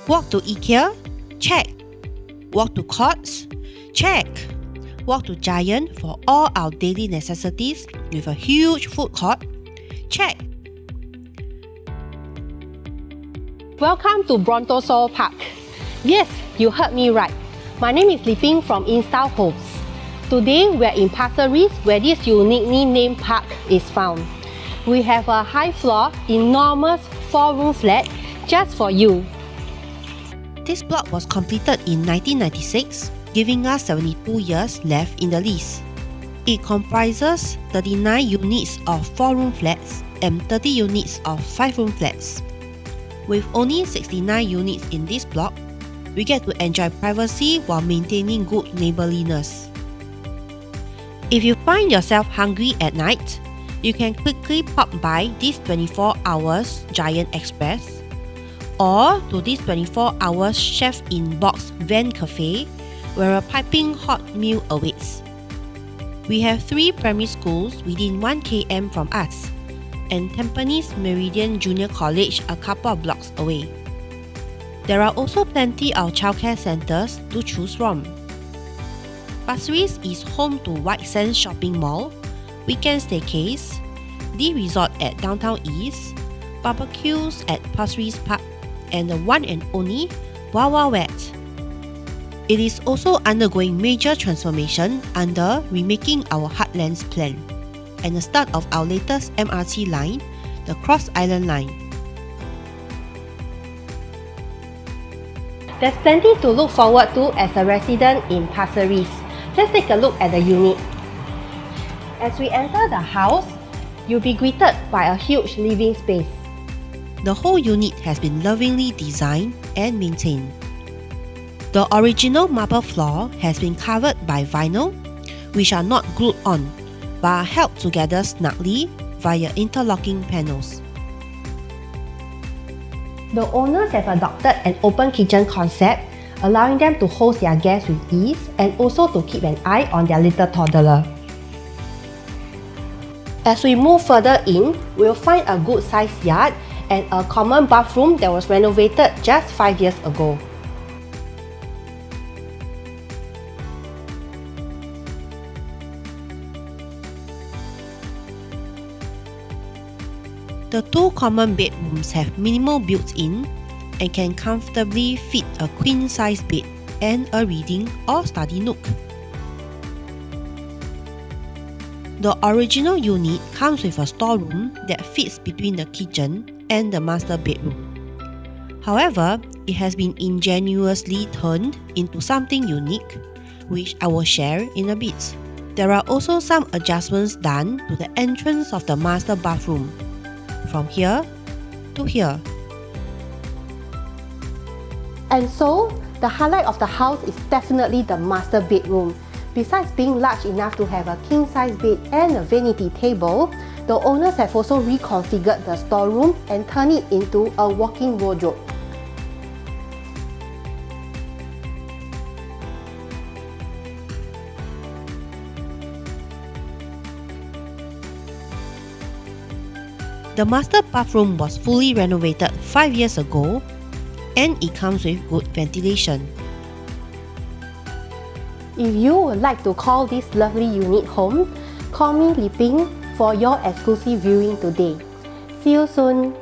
Walk to IKEA? Check. Walk to Courts? Check. Walk to Giant for all our daily necessities with a huge food court? Check. Welcome to Brontosaur Park. Yes, you heard me right. My name is Libin from Install Homes. Today we are in Pasir Ris where this uniquely named park is found. We have a high floor, enormous 4-room flat just for you. This block was completed in 1996, giving us 72 years left in the lease. It comprises 39 units of 4-room flats and 30 units of 5-room flats. With only 69 units in this block, we get to enjoy privacy while maintaining good neighborliness. If you find yourself hungry at night, you can quickly pop by this 24 hours Giant Express or to this 24 hours chef-in Box Vendcafe where a piping hot meal awaits. We have 3 primary schools within 1 km from us and Tampines Meridian Junior College a couple of blocks away. There are also plenty of childcare centres to choose from. Pasir Ris is home to White Sands Shopping Mall, weekend staycays, the resort at Downtown East, barbecues at Pasir Ris Park, and the one and only Wild Wild Wet. It is also undergoing major transformation under remaking our Heartlands plan and the start of our latest MRT line, the Cross Island Line. There's plenty to look forward to as a resident in Pasir Ris. Let's take a look at the unit. As we enter the house, you'll be greeted by a huge living space. The whole unit has been lovingly designed and maintained. The original marble floor has been covered by vinyl, which are not glued on, but are held together snugly via interlocking panels. The owners have adopted an open kitchen concept, allowing them to host their guests with ease and also to keep an eye on their little toddler. As we move further in, we'll find a good-sized yard and a common bathroom that was renovated just 5 years ago. The 2 common bedrooms have minimal built-in and can comfortably fit a queen-size bed and a reading or study nook. The original unit comes with a storeroom that fits between the kitchen and the master bedroom. However, it has been ingeniously turned into something unique, which I will share in a bit. There are also some adjustments done to the entrance of the master bathroom, from here to here. And so, the highlight of the house is definitely the master bedroom. Besides being large enough to have a king-size bed and a vanity table, the owners have also reconfigured the storeroom and turned it into a walk-in wardrobe. The master bathroom was fully renovated 5 years ago and it comes with good ventilation. If you would like to call this lovely unit home, call me Libin for your exclusive viewing today. See you soon!